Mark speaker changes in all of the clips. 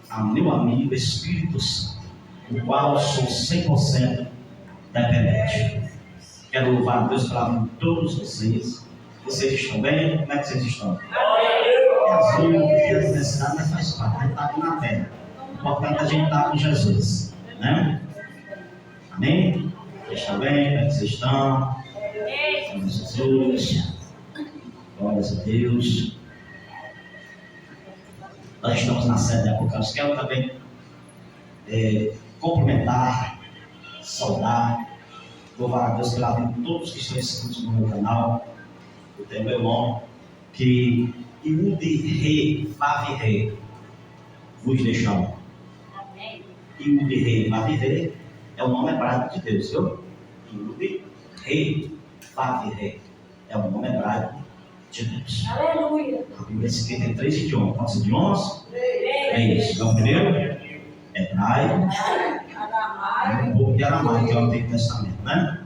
Speaker 1: a meu amigo Espírito Santo, o qual sou 100% dependente. Quero louvar a Deus pela vida de todos vocês. Vocês estão bem? Como é que vocês estão? É azul, é necessidade, mas faz parte. A gente está aqui na terra. O importante é a gente estar com Jesus, né? Amém? Vocês estão bem? Como é que vocês estão? Senhor Jesus. Glórias a Deus. Nós estamos na série de Apocalipse. Quero também cumprimentar, saudar, louvar a Deus pela vida de todos que estão inscritos no meu canal. Eu tenho meu nome, que Iude-Re, Vave-Re, vos deixamos. Iude-Re, Vave-Re é o nome hebraico de Deus, viu? Iude-Re, Vave-Re é o nome hebraico de Deus.
Speaker 2: Aleluia.
Speaker 1: A Bíblia é escrita em 3 idiomas. Quantos idiomas? 3. Então, o primeiro, hebraico, e um pouco de aramaico, que é o Antigo Testamento, né?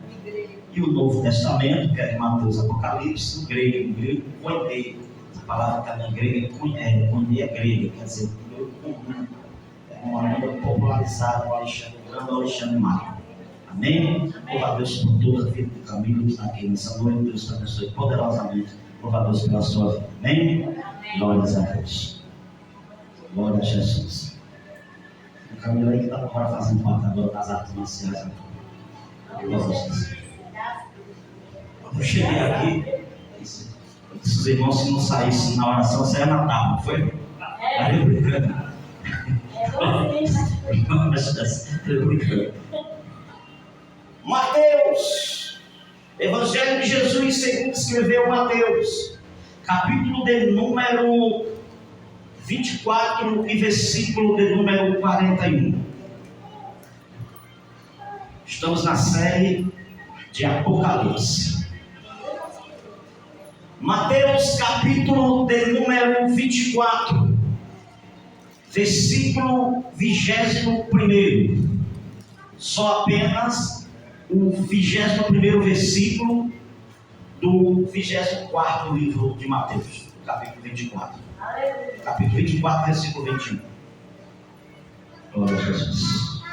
Speaker 1: E o Novo Testamento, que é de Mateus, Apocalipse, o grego, koine. A palavra também grega koine é grega, quer dizer, comum. É uma língua popularizada do Alexandre Magno. Amém? Louva a Deus por toda a vida do Camilo que está aqui nessa noite. Deus te abençoe poderosamente. Louva a Deus pela sua vida. Amém? Glórias a Deus. Glória a Jesus. O Camilo aí que está agora fazendo parte agora das artes marciais. Glória a Jesus. Quando eu cheguei aqui, esses irmãos, se não saíssem na oração, você ia matar, não foi? Aí eu brincando. Mateus, Evangelho de Jesus segundo escreveu Mateus, capítulo de número 24 e versículo de número 41. Estamos na série de Apocalipse. Mateus capítulo de número 24, versículo 21. Só apenas o 21º versículo do 24º livro de Mateus, capítulo 24. Capítulo 24, versículo 21. Glória a Jesus.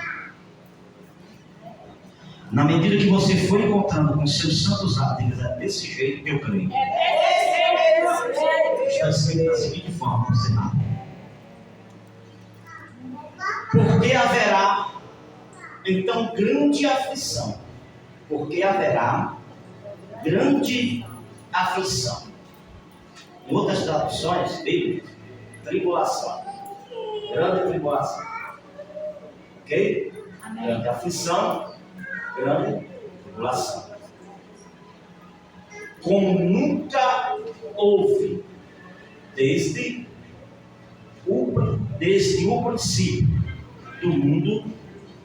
Speaker 1: Na medida que você for encontrando com seus santos atos, é desse jeito que eu creio. Está escrito da seguinte forma, por sinal. Porque haverá então grande aflição. Porque haverá grande aflição. Em outras traduções, bíblicas, tribulação. Grande tribulação. Ok? Amém. Grande aflição, grande tribulação. Como nunca houve desde o princípio do mundo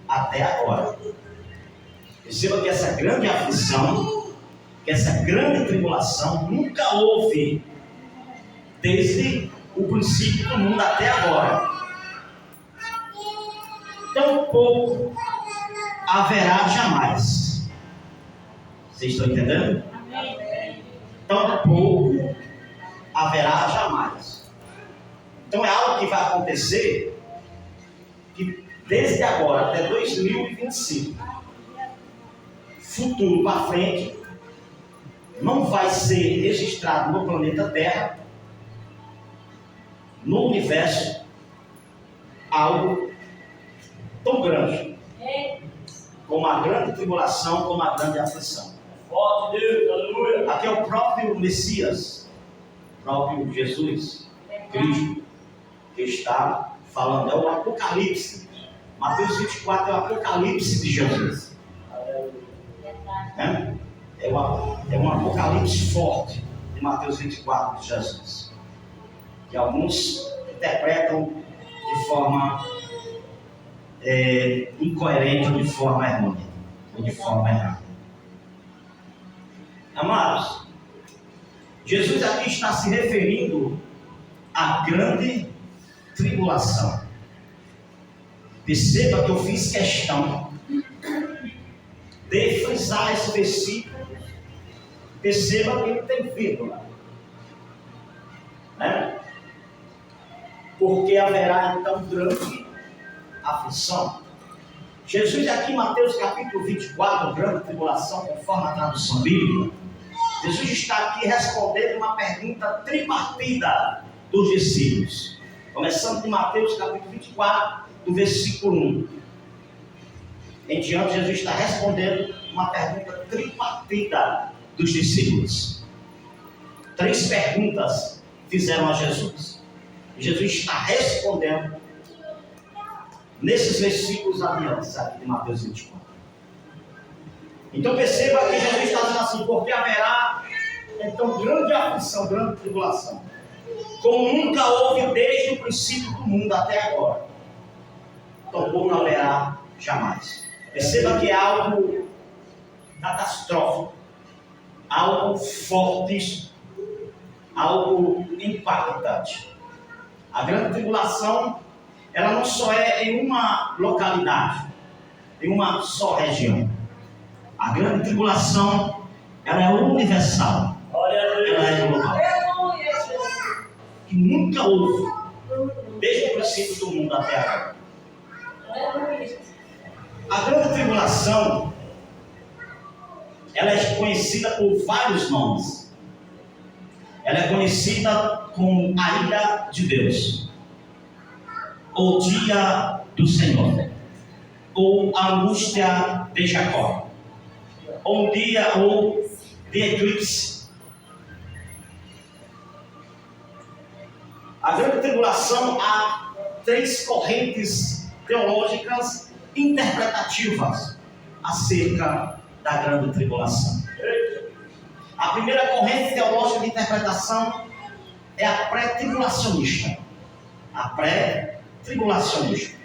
Speaker 1: até agora. Perceba que essa grande aflição, que essa grande tribulação nunca houve desde o princípio do mundo até agora. Tampouco haverá jamais. Vocês estão entendendo? Tampouco haverá jamais. Então é algo que vai acontecer que desde agora até 2025, futuro para frente, não vai ser registrado no planeta Terra, no universo, algo tão grande como a grande tribulação, como a grande aflição.
Speaker 3: Forte Deus, aleluia.
Speaker 1: Aqui é o próprio Messias, o próprio Jesus Cristo, que está falando. É o Apocalipse. Mateus 24 é o Apocalipse de Jesus. É um Apocalipse forte de Mateus 24 de Jesus, que alguns interpretam de forma incoerente ou de forma errônea, ou de forma errada. Amados, Jesus aqui está se referindo à grande tribulação. Perceba que eu fiz questão de frisar esse versículo. Perceba que ele tem vírgula, né? porque haverá então grande aflição. Jesus aqui em Mateus capítulo 24, grande tribulação, conforme a tradução bíblica, Jesus está aqui respondendo uma pergunta tripartida dos discípulos. Começando de Mateus capítulo 24, do versículo 1. Em diante, Jesus está respondendo uma pergunta tripartida dos discípulos. 3 perguntas fizeram a Jesus. E Jesus está respondendo nesses versículos adiante, aqui de Mateus 24. Então perceba que Jesus está dizendo assim, porque haverá então grande aflição, grande tribulação, como nunca houve desde o princípio do mundo até agora, tampouco não haverá jamais. Perceba que é algo catastrófico, algo fortíssimo, algo impactante. A grande tribulação, ela não só é em uma localidade, em uma só região. A grande tribulação, ela é universal, ela é global. Que nunca houve, desde o princípio do mundo até agora. A grande tribulação, ela é conhecida por vários nomes. Ela é conhecida como a ira de Deus, ou dia do Senhor, ou a angústia de Jacó, ou dia ou de eclipse. A grande tribulação, há 3 correntes teológicas interpretativas acerca da grande tribulação. A primeira corrente teológica de interpretação é a pré-tribulacionista. A pré-tribulacionista.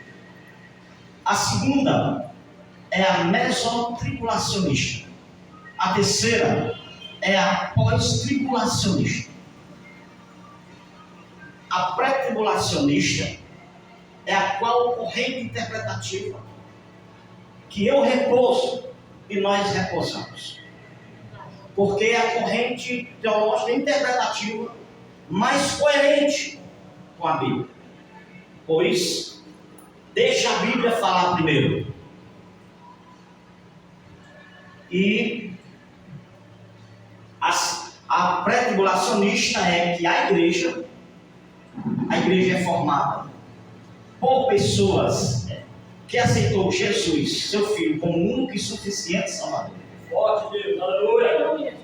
Speaker 1: A segunda é a mesotribulacionista. A terceira é a pós-tribulacionista. A pré-tribulacionista é a qual corrente interpretativa que eu repouso e nós repousamos. Porque é a corrente teológica interpretativa mais coerente com a Bíblia. Pois, deixa a Bíblia falar primeiro. E a pré-tribulacionista é que a igreja é formada por pessoas que aceitou Jesus, seu Filho, como único e suficiente Salvador.
Speaker 3: Forte Deus, aleluia.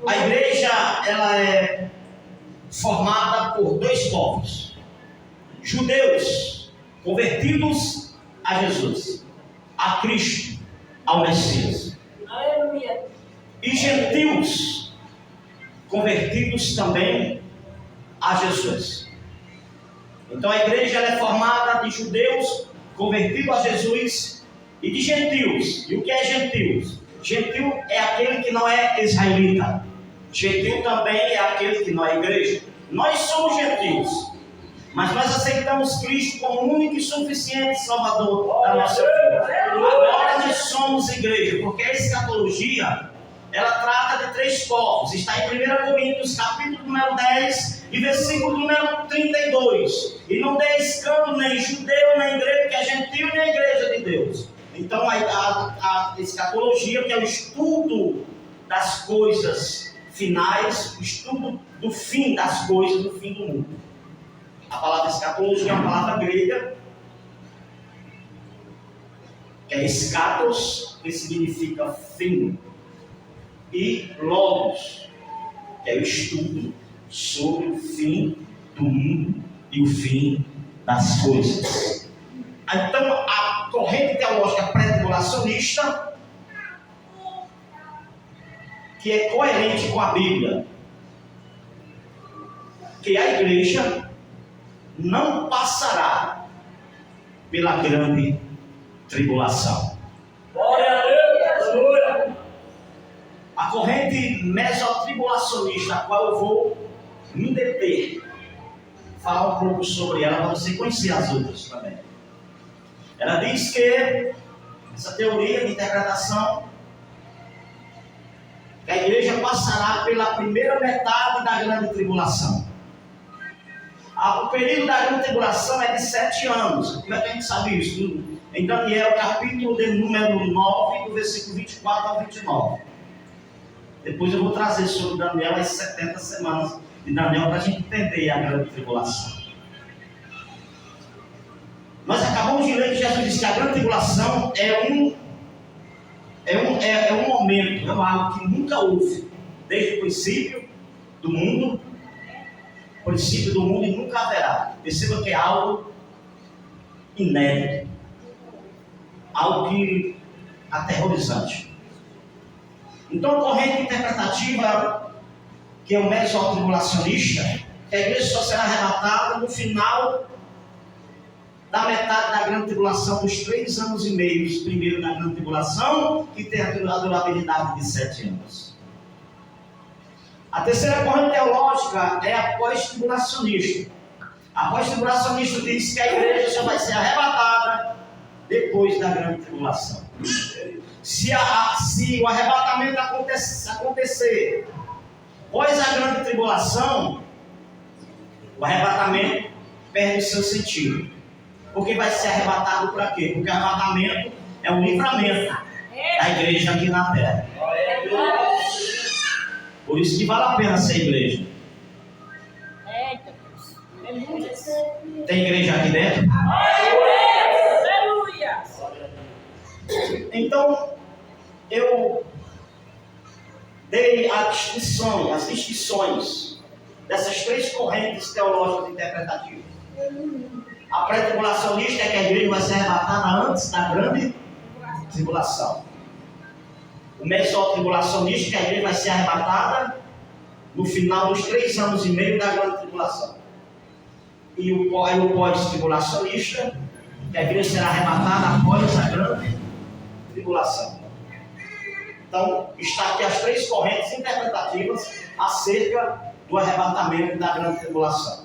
Speaker 1: A igreja, ela é formada por 2 povos: judeus convertidos a Jesus, a Cristo, ao Messias,
Speaker 2: Aleluia.
Speaker 1: e gentios convertidos também a Jesus. Então a igreja, ela é formada de judeus convertidos a Jesus e de gentios. E o que é gentios? Gentil é aquele que não é israelita. Gentil também é aquele que não é igreja. Nós somos gentios, mas nós aceitamos Cristo como único e suficiente Salvador da nossa vida. Agora nós somos igreja, porque a escatologia, ela trata de 3 povos. Está em 1 Coríntios, capítulo número 10 e versículo número 32. E não dê escândalo nem judeu, nem grego, que é gentil, nem a igreja de Deus. Então a escatologia, que é o estudo das coisas finais, o estudo do fim das coisas, do fim do mundo. A palavra escatologia é uma palavra grega, que é escatos, que significa fim, e logos, que é o estudo sobre o fim do mundo e o fim das coisas. Então, a corrente teológica pré-tribulacionista, que é coerente com a Bíblia, que a igreja não passará pela grande tribulação.
Speaker 3: Glória a Deus, aleluia.
Speaker 1: A corrente mesotribulacionista, a qual eu vou me deter, falar um pouco sobre ela, para você conhecer as outras também. Ela diz que, essa teoria de interpretação, que a igreja passará pela primeira metade da grande tribulação. O período da grande tribulação é de 7 anos. Como é que a gente sabe isso? Em Daniel, capítulo de número 9, do versículo 24 ao 29. Depois eu vou trazer sobre Daniel as 70 semanas de Daniel para a gente entender a grande tribulação. Nós acabamos de ler que Jesus disse que a grande tribulação é um momento, é algo que nunca houve, desde o princípio do mundo e nunca haverá. Perceba que é algo inédito, algo que aterrorizante. Então, a corrente interpretativa, que é o meso-tribulacionista, que a igreja só será arrebatada no final da metade da grande tribulação, dos 3 anos e meio, primeiro da grande tribulação, que tem a durabilidade de 7 anos. A terceira corrente teológica é a pós-tribulacionista. A pós-tribulacionista diz que a igreja só vai ser arrebatada depois da grande tribulação. Se o arrebatamento acontecer após a grande tribulação, o arrebatamento perde o seu sentido. Porque vai ser arrebatado para quê? Porque o arrebatamento é um livramento da igreja aqui na terra. Por isso que vale a pena ser igreja. Tem igreja aqui dentro? Então, eu dei as distinções dessas 3 correntes teológicas interpretativas. A pré-tribulacionista é que a igreja vai ser arrebatada antes da grande tribulação. O meso-tribulacionista é que a igreja vai ser arrebatada no final dos 3 anos e meio da grande tribulação. E o pós-tribulacionista, que a igreja será arrebatada após a grande tribulação. Então, está aqui as 3 correntes interpretativas acerca do arrebatamento da grande tribulação.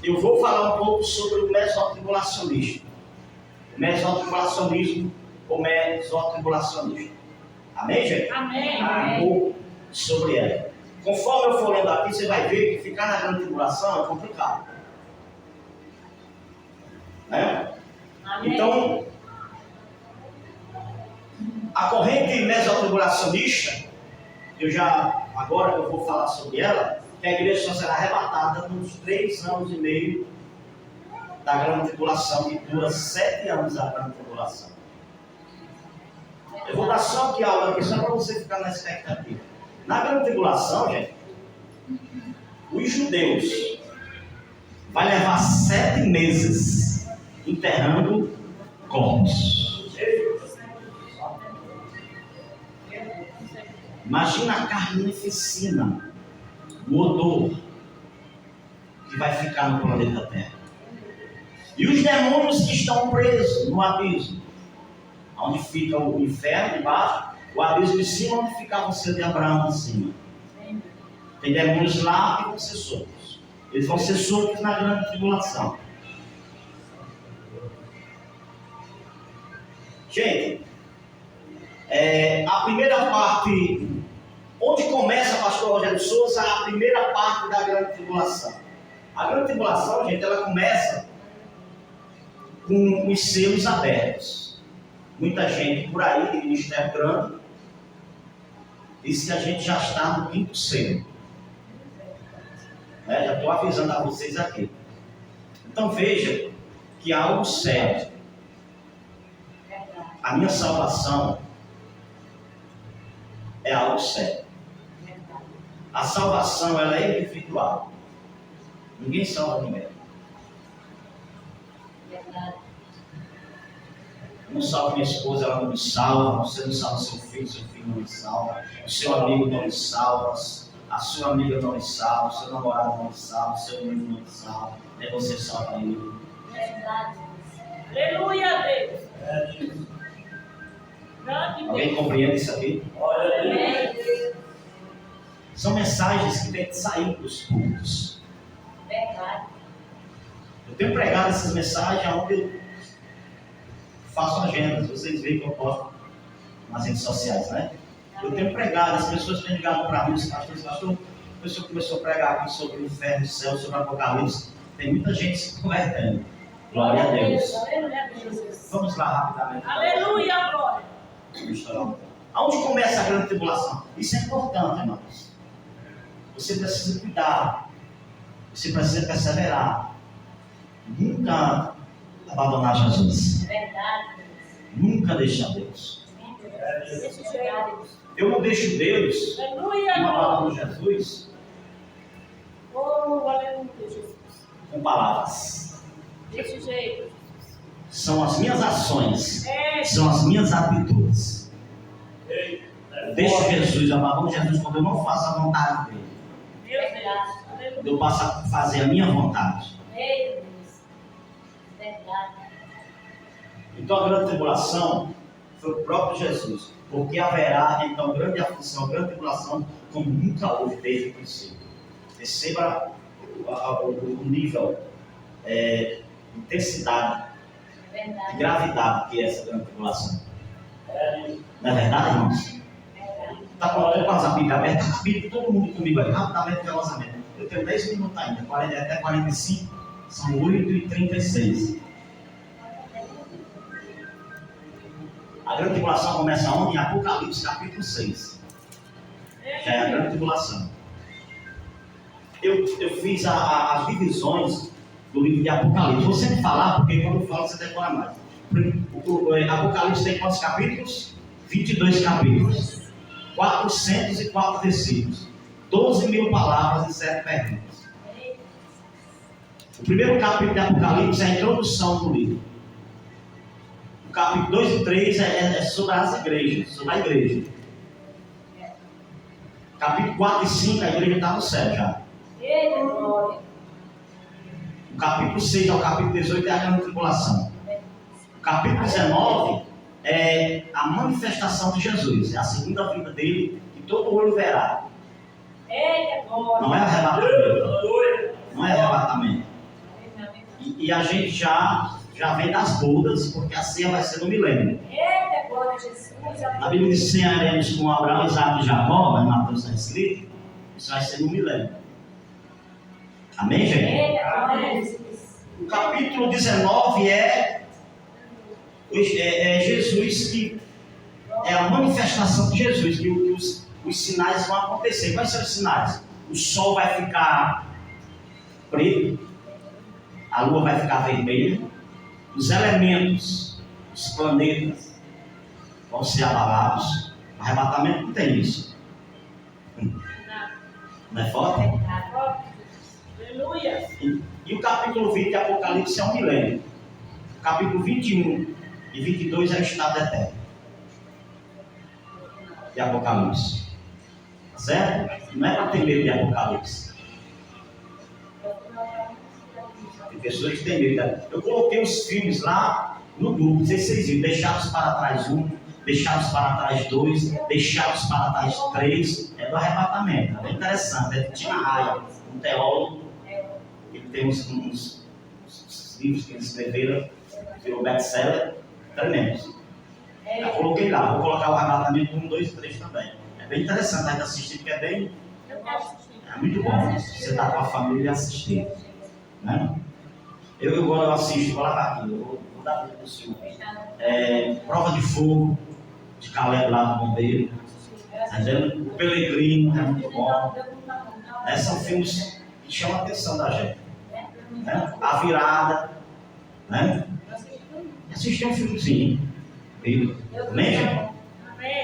Speaker 1: Eu vou falar um pouco sobre o meso-tribulacionismo. O meso-tribulacionismo ou meso-tribulacionista. Amém, gente?
Speaker 2: Amém.
Speaker 1: Um pouco sobre ela. Conforme eu for lendo aqui, você vai ver que ficar na grande tribulação é complicado. Né?
Speaker 2: Amém.
Speaker 1: Então, a corrente meso-tribulacionista, agora que eu vou falar sobre ela, que a igreja só será arrebatada nos 3 anos e meio da grande tribulação, que dura 7 anos a grande tribulação. Eu vou dar só aqui aula aqui, só para você ficar na expectativa. Na grande tribulação, gente, os judeus vai levar 7 meses enterrando corpos. Imagina a carnificina, o odor que vai ficar no planeta Terra. E os demônios que estão presos no abismo, onde fica o inferno embaixo, o abismo de cima, onde ficava o seu de Abraão de cima. Tem demônios lá que vão ser soltos. Eles vão ser soltos na grande tribulação. Gente, a primeira parte, onde começa, pastor Rogério Souza, a primeira parte da grande tribulação. A grande tribulação, gente, ela começa com os selos abertos. Muita gente por aí, de ministério grande, diz que a gente já está no 5º selo. Já estou avisando a vocês aqui. Então veja que há algo sério. A minha salvação é algo sério. A salvação, ela é individual. Ninguém salva ninguém. Eu não salvo minha esposa, ela não me salva. Você não salva seu filho não me salva. O seu amigo não me salva. A sua amiga não me salva. O seu namorado não me salva. O seu amigo não me salva. É você salva ele.
Speaker 2: Verdade. Aleluia, Deus.
Speaker 1: Alguém compreende isso aqui?
Speaker 2: Amém.
Speaker 1: São mensagens que têm que sair dos cultos.
Speaker 2: Verdade.
Speaker 1: Eu tenho pregado essas mensagens onde eu faço agendas. Vocês veem que eu posto nas redes sociais, né? Eu tenho pregado, as pessoas têm ligado para mim, pastor, o senhor começou a pregar aqui sobre o inferno e o céu, sobre o Apocalipse. tem muita gente se convertendo. Glória a Deus.
Speaker 2: Aleluia, Jesus.
Speaker 1: Vamos lá rapidamente.
Speaker 2: Aleluia, glória.
Speaker 1: Aonde começa a grande tribulação? Isso é importante, irmãos. Você precisa cuidar. Você precisa perseverar. Nunca abandonar Jesus.
Speaker 2: Verdade, Deus.
Speaker 1: Nunca deixar Deus.
Speaker 2: Desse jeito, Deus.
Speaker 1: Eu não deixo Deus.
Speaker 2: Aleluia,
Speaker 1: Eu abandono
Speaker 2: glória.
Speaker 1: Jesus
Speaker 2: Oh, aleluia, Jesus.
Speaker 1: com palavras.
Speaker 2: Desse jeito.
Speaker 1: São as minhas ações.
Speaker 2: É,
Speaker 1: São as minhas atitudes. Eu deixo Jesus, eu abandono Jesus quando eu não faço a vontade dele.
Speaker 2: meu Deus. Aleluia.
Speaker 1: Quando eu passo a fazer a minha vontade.
Speaker 2: Meu Deus. Verdade.
Speaker 1: Então a grande tribulação foi o próprio Jesus. Porque haverá então grande aflição, grande tribulação, como nunca houve desde o princípio. Perceba o nível, intensidade e
Speaker 2: Verdade.
Speaker 1: gravidade que é essa grande tribulação. Não é verdade, irmãos?
Speaker 2: Verdade.
Speaker 1: Está colocando quase a Bíblia aberta? A Bíblia, todo mundo comigo aí, rapidamente, velozmente. Eu tenho 10 minutos ainda, até 45, são 8h36. A grande tribulação começa onde? Em Apocalipse, capítulo 6. Já é a grande tribulação. Eu fiz as divisões do livro de Apocalipse. Vou sempre falar, porque quando eu falo você decora mais. Apocalipse tem quantos capítulos? 22 capítulos. 404 versículos. 12.000 palavras e 7 perguntas. O primeiro capítulo de Apocalipse é a introdução do livro. O capítulo 2 e 3 é sobre as igrejas, sobre a igreja. Capítulo 4 e 5, a igreja está no céu já.
Speaker 2: Eita, glória.
Speaker 1: O capítulo 6 ao capítulo 18 é a grande tribulação. O capítulo 19 é a manifestação de Jesus. É a segunda vinda dele, que todo olho verá.
Speaker 2: Eita, glória.
Speaker 1: Não é arrebatamento. Não é arrebatamento. E a gente já vem das bodas, porque a ceia vai ser no milênio.
Speaker 2: Eita, glória, Jesus.
Speaker 1: A Bíblia diz: cearemos com Abraão, Isaac e Jacó, em Mateus está escrito. Isso vai ser no milênio. Amém, gente?
Speaker 2: Eita, glória, Jesus.
Speaker 1: O capítulo 19 é Jesus, que é a manifestação de Jesus, que os sinais vão acontecer. Quais são os sinais? O sol vai ficar preto, a lua vai ficar vermelha, os elementos, os planetas vão ser abalados. O arrebatamento não tem isso. Não é forte?
Speaker 2: Aleluia.
Speaker 1: E o capítulo 20 de Apocalipse é um milênio. O capítulo 21 e 22 é o estado eterno de Apocalipse. Certo? Não é para ter medo de Apocalipse. Tem pessoas que têm medo. Eu coloquei os filmes lá no grupo, não sei se vocês viram. Deixados para trás 1, Deixados para trás 2, Deixados para trás 3. É do arrebatamento. É bem interessante. É de Tina Raia, um teólogo. Ele tem uns livros que ele escreveram, virou best-seller, tremendos. Eu coloquei lá, vou colocar o arrebatamento 1, 2 e 3 também. É bem interessante a gente assistir, porque é muito bom. Você está com a família e assistir. Né? Eu assisto, vou lá aqui, eu vou dar para o senhor. Prova de Fogo, de Caleb lá do Bombeiro. Entendeu? O Pelegrino é muito bom. São filmes que chamam a atenção da gente. Né? A Virada. Né? Assistir um filmezinho. Amém, gente?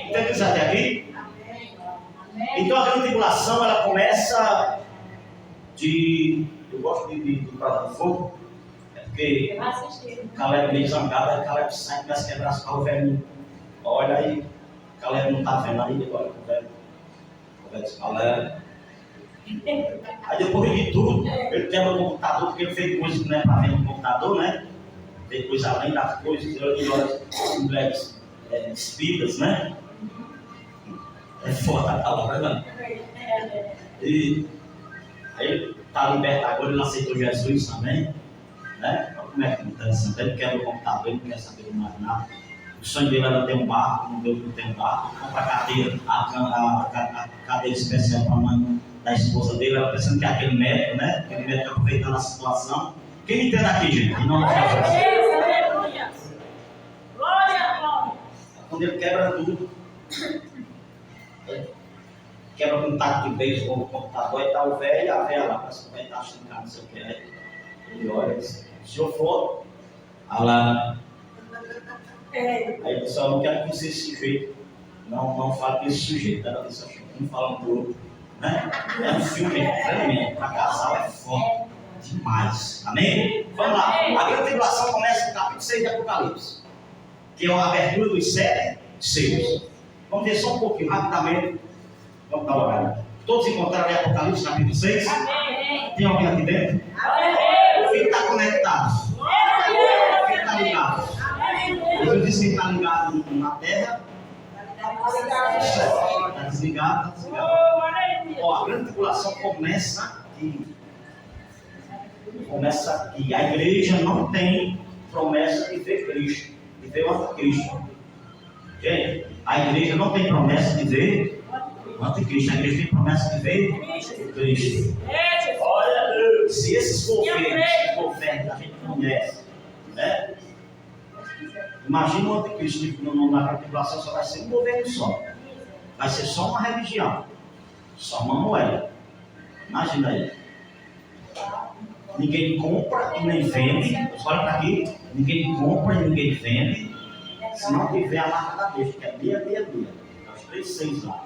Speaker 1: Entendeu até aqui? Então a grande tribulação ela começa de. Eu gosto de Prova de Fogo, porque o Caleb meio zangado, aí Caleb sai e começa a quebrar as carros, o velho olha aí, o Caleb não está vendo aí, olha o velho diz: Caleb. Aí depois de tudo, ele quebra o computador, porque ele fez coisa que não é para ver no computador, né? Fez coisa além das coisas, ele olha as mulheres despidas, né? É foda a palavra, né? E aí ele está liberto agora, ele aceitou Jesus também, né? Como é que é interessante? Ele quebra o computador, ele não quer saber mais nada. O sonho dele era ter um barco, não deu para ter um barco. Compra a cadeira, a cadeira especial para a mãe da esposa dele, ela pensando que é aquele médico, né? Aquele médico aproveitando a situação. Quem me entende aqui, gente? Em nome de Jesus.
Speaker 2: Aleluia. Glória, glória.
Speaker 1: Quando ele quebra tudo, quebra com um taco de beisebol no computador, e tá o velho e a velha lá, parece que o velho tá achando que não sei o que é. Ele olha e diz: se eu for, lá. Aí ele disse: eu não quero que você se sujeito, não fale desse sujeito, ela disse: um falando do outro, né? É um filme tremendo, para casal é forte demais, amém? Vamos lá, a grande tribulação começa no capítulo 6 de Apocalipse, que é a abertura dos 7 selos. Vamos ver só um pouquinho, rapidamente, vamos dar uma olhada. Todos encontraram em Apocalipse capítulo 6?
Speaker 2: Amém.
Speaker 1: Tem alguém aqui dentro? Quem está conectado? Quem está ligado? Jesus disse que está ligado na terra. Está desligado, está desligado. Ó, a grande tribulação começa aqui. A igreja não tem promessa de ver Cristo, de ver o anticristo. Gente, a igreja não tem promessa de ver o anticristo. A igreja tem promessa de ver o Cristo.
Speaker 3: Glória a Deus.
Speaker 1: Se esses governos que a gente conhece, né? Imagina o anticristo na tribulação, só vai ser um governo só. Vai ser só uma religião. Só Manuel. Imagina aí. Ninguém compra e nem vende. Olha para aqui. Ninguém compra e ninguém vende. Se não tiver a marca da besta, que é 666. Os 3 6 lá.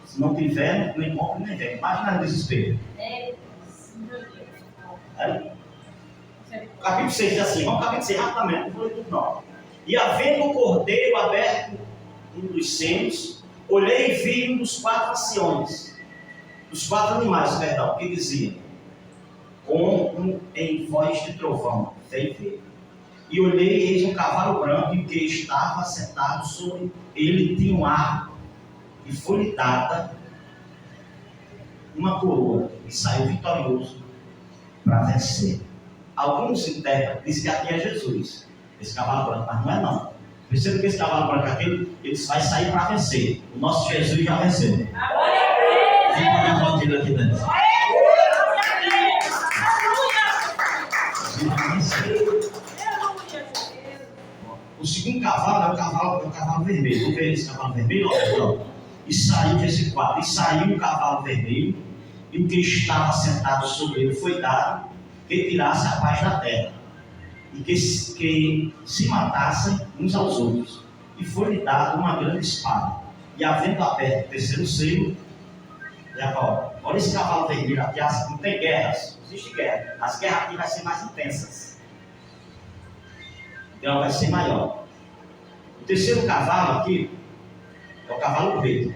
Speaker 1: Se não tiver, nem compra e nem vende. Imagina o desespero. Capítulo 6 diz assim, vamos capítulo 6 rapidamente, não falei tudo não. E havendo o cordeiro aberto um dos selos, olhei e vi um dos 4 anciões, dos 4 animais, perdão, que dizia, como em voz de trovão, vem ver. E olhei e eis um cavalo branco, e que estava sentado sobre ele tinha um arco, e foi-lhe dada uma coroa, e saiu vitorioso para vencer. Alguns interpretam, dizem que aqui é Jesus, esse cavalo branco, mas não é não. Perceba que esse cavalo branco aqui, ele vai sair para vencer. O nosso Jesus já venceu. Vem para minha rodilha aqui dentro. O segundo cavalo é o cavalo vermelho. Vamos ver esse cavalo vermelho? Não. E saiu, versículo 4, e saiu o cavalo vermelho, e o que estava sentado sobre ele foi dado que tirasse a paz da terra, e que se matassem uns aos outros. E foi-lhe dado uma grande espada. E havendo aberto o terceiro selo, e agora, olha esse cavalo vermelho aqui, não tem guerras, não existe guerra. As guerras aqui vão ser mais intensas. Então vai ser maior. O terceiro cavalo aqui é o cavalo preto.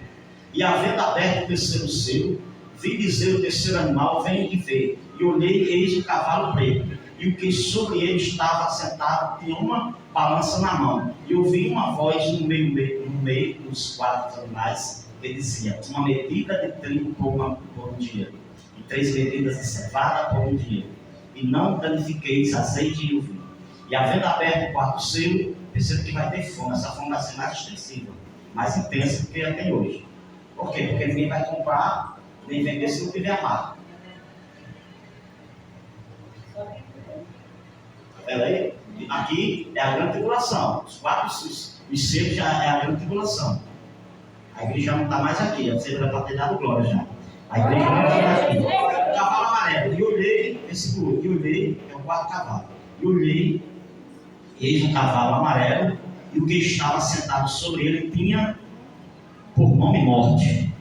Speaker 1: E havendo aberto o terceiro selo, vi dizer o terceiro animal, vem e vê. E olhei, eis o cavalo preto. E o que sobre ele estava sentado tinha uma balança na mão. E ouvi uma voz no meio dos 4 animais, que dizia, uma medida de trigo por um dia, e 3 medidas de cevada por um dia. E não danifiqueis azeite e o vinho. E havendo aberto o 4º selo, perceba que vai ter fome. Essa fome vai ser mais extensiva, mais intensa do que já tem hoje. Por quê? Porque ninguém vai comprar nem vender se não tiver a marca. Está aí? Aqui é a grande tribulação. Os 4 selos já é a grande tribulação. A igreja já não está mais aqui. A igreja vai ter dado glória já. A igreja não está aqui. O cavalo amarelo. E olhei, e olhei, é o 4º cavalo. E olhei, eis um cavalo amarelo, e o que estava sentado sobre ele tinha por nome morte,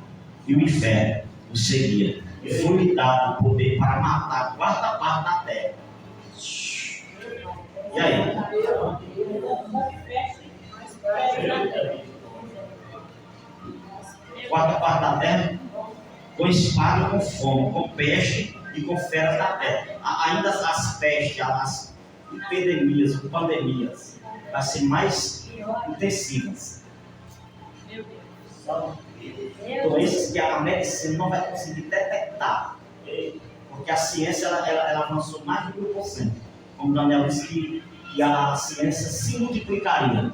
Speaker 1: e o inferno o seguia. E foi-lhe dado o poder para matar a 4ª parte da terra. E aí? Quarta parte da terra, com espada, com fome, com peste e com feras da terra. Ainda as pestes, as epidemias, pandemias, vai ser mais intensivas. Doenças que a medicina não vai conseguir detectar, porque a ciência ela avançou mais de 1000%. Como Daniel disse que a ciência se multiplicaria.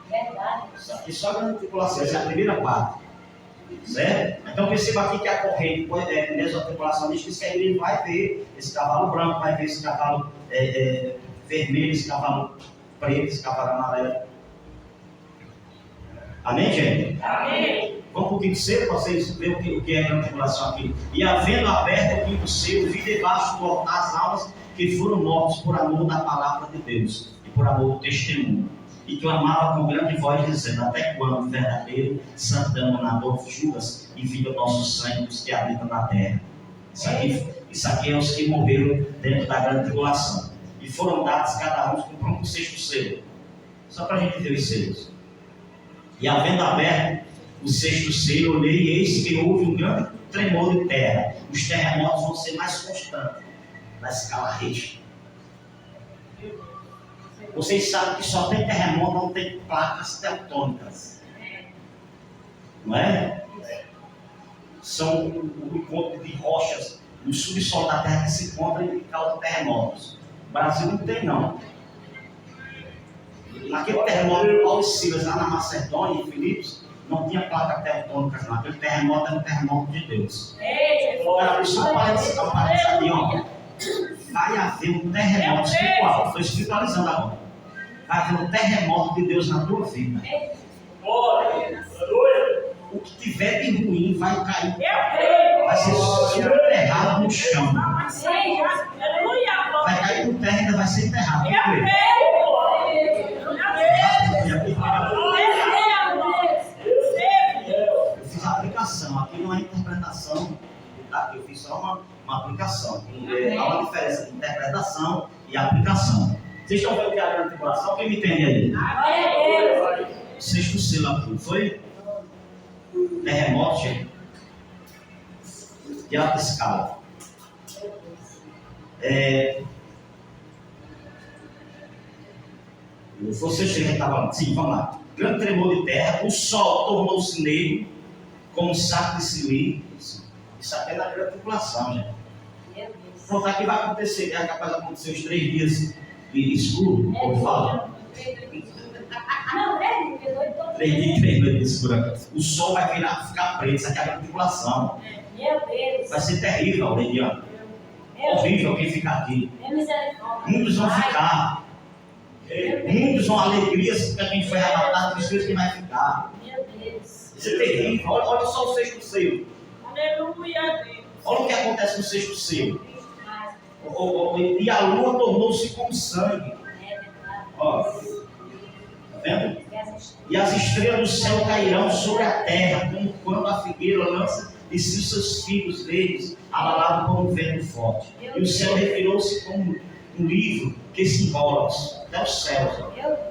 Speaker 2: Verdade.
Speaker 1: E só a grande tribulação, essa é a primeira parte. Certo? Então perceba aqui que a corrente mesotribulação diz que a igreja vai ver esse cavalo branco, vai ver esse cavalo vermelho, esse cavalo preto, esse cavalo amarelo. Amém, gente?
Speaker 2: Amém.
Speaker 1: Vamos para o quinto selo, para vocês verem o que é a grande tribulação aqui. E havendo aberto o quinto selo, vi debaixo do altar as almas que foram mortas por amor da palavra de Deus e por amor do testemunho. E clamava com grande voz, dizendo: até quando, verdadeiro, santo dominador, julgas e vinga o nosso sangue dos que habitam na terra. Isso aqui é os que morreram dentro da grande tribulação. E foram dados cada um com o sexto selo. Só para a gente ver os selos. E havendo aberto o sexto selo, olhei e eis que houve um grande tremor de terra. Os terremotos vão ser mais constantes na escala Richter. Vocês sabem que só tem terremoto, não tem placas tectônicas. Não é? São o encontro de rochas no subsolo da terra que se encontram e causam terremotos. O Brasil não tem, não. Naquele terremoto de Paulo e Silas, lá na Macedônia, em Filipos, não tinha placa tectônica, não. Aquele terremoto era um terremoto de Deus. Agora, só para ali, ó. Vai haver um terremoto espiritual. Estou espiritualizando agora. Vai haver um terremoto de Deus na tua vida. O que tiver de ruim vai cair. Vai ser soterrado no chão. Vai cair no terra e ainda vai ser enterrado. Eu fiz a aplicação. Aqui não é interpretação. Aqui eu fiz só uma aplicação. Há uma diferença de interpretação e aplicação. Vocês estão vendo que é a grande tribulação? Quem me entende aí? Sexto selo aqui, foi? Terremoto, gente. De alta escala. Você chega e está falando, sim, vamos lá. Grande tremor de terra, o sol tornou-se negro, como um saco de silício. Isso aqui é da grande tribulação, gente. Pronto, aqui vai acontecer, é capaz de acontecer os 3 dias de escuro, como fala. 3 dias e 3 noites de escuro. O sol vai ficar preto, isso aqui é a grande tribulação. Vai ser terrível, Leidiano. Horrível quem ficar aqui. Muitos vão ficar. Muitos vão alegrias para quem foi arrebatado, tristeza quem vai ficar. Isso é terrível. Olha só o sexto selo. Olha o que acontece no sexto selo. E a lua tornou-se como sangue. Ó, tá vendo? E as estrelas do céu cairão sobre a terra, como quando a figueira lança de si seus figos verdes, abalado por um vento forte. E o céu revirou-se como um livro que se enrola até os céus.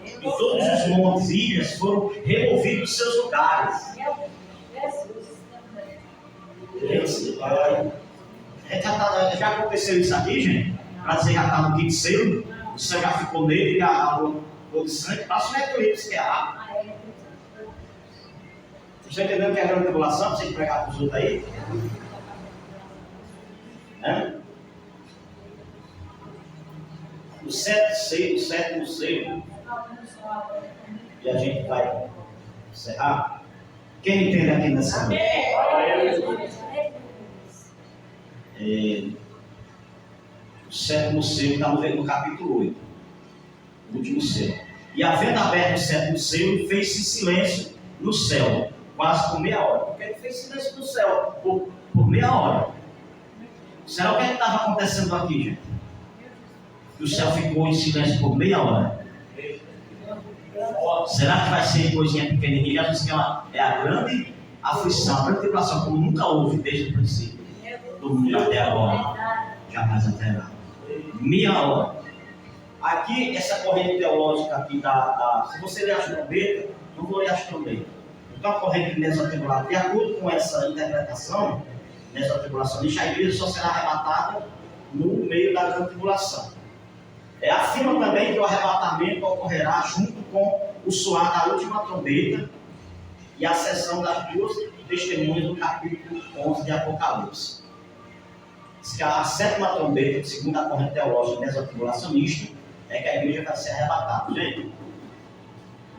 Speaker 1: E todos os montes e ilhas foram removidos dos seus lugares. Já aconteceu isso aqui, gente? Para dizer que já está no quinto selo, o céu já ficou nele e a água de sangue, passa um eclipse, que é a água. Vocês estão entendendo que é a grande tribulação? Vocês pregar para os outros aí? O sétimo selo, e a gente vai encerrar. Quem entende aqui nessa noite? O sétimo selo está no capítulo 8, o último selo. E havendo aberto o sétimo selo, fez-se silêncio no céu, quase por meia hora. Por que ele fez silêncio no céu? Por meia hora. Será o que estava acontecendo aqui, gente? O céu ficou em silêncio por meia hora. Será que vai ser coisinha pequenininha? Já disse que é a grande aflição, a grande tribulação, como nunca houve desde o princípio do mundo até agora. Jamais haverá. Meia hora. Aqui, essa corrente teológica aqui se você ler as trombetas, não vou ler as trombetas. Então, a corrente mesotribulação, de acordo com essa interpretação, mesotribulacionista, a igreja só será arrebatada no meio da grande tribulação. Afirma também que o arrebatamento ocorrerá junto com o soar da última trombeta e a sessão das 2 testemunhas do capítulo 11 de Apocalipse. Diz que a 7ª trombeta, segundo a corrente teológica mesotribulacionista, é que a igreja vai ser arrebatada. Gente,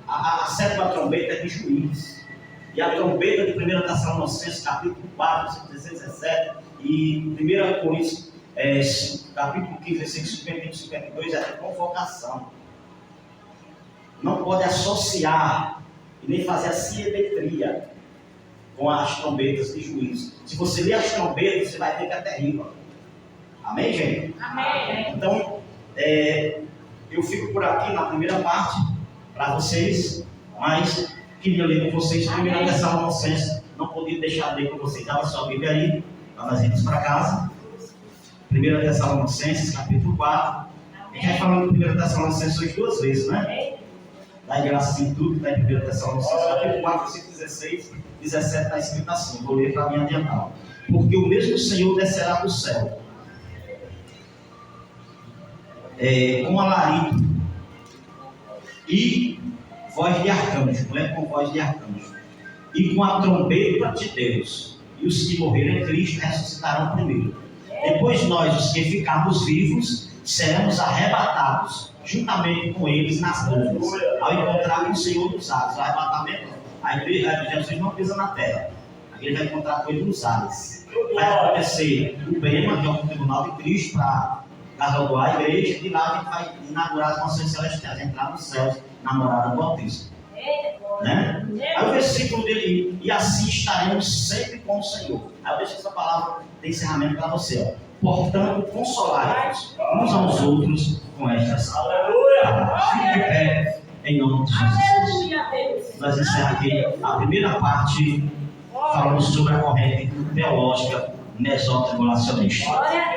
Speaker 1: a 7ª trombeta é de juízes. E a trombeta de 1 Tessalonicenses, capítulo 4, versículo 16, 17, e 1 Coríntios, capítulo 15, versículo 51 e 52, é de convocação. Não pode associar e nem fazer a simetria com as trombetas de juízo. Se você ler as trombetas, você vai ver que é terrível. Amém, gente?
Speaker 2: Amém.
Speaker 1: Então, eu fico por aqui na primeira parte para vocês, mas queria ler com vocês 1 Tessalonicenses, não podia deixar de ler com vocês. Dá a sua Bíblia aí, para nós irmos para casa. 1 Tessalonicenses, capítulo 4. A gente vai falando de 1 Tessalonicenses hoje 2 vezes, né? Dá graças em tudo, está em 1 Tessalonicenses, capítulo 4, versículo 16, 17, está escrito assim, vou ler para me adiantar. Porque o mesmo Senhor descerá do céu, com alarido e voz de arcanjo, não é com voz de arcanjo, e com a trombeta de Deus, e os que morreram em Cristo ressuscitarão primeiro. Depois nós, os que ficarmos vivos, seremos arrebatados juntamente com eles nas nuvens, ao encontrar com o Senhor dos ares. O arrebatamento, a igreja de Jesus não pisa na terra, a igreja vai encontrar com ele nos ares. Vai acontecer o Bema, que é o tribunal de Cristo, para galardoar a igreja, e lá a gente vai inaugurar as nações celestiais, entrar nos céus, na morada do Altíssimo. Né? Aí o versículo dele, e assim estaremos sempre com o Senhor. Aí eu deixo essa palavra de encerramento para você. Portanto, consolai-vos uns aos outros com estas palavras. Fique de pé em nome de Jesus.
Speaker 2: Aleluia, Deus.
Speaker 1: Nós encerramos aqui a primeira parte, falando sobre a corrente teológica mesotribulacionista.
Speaker 2: Glória a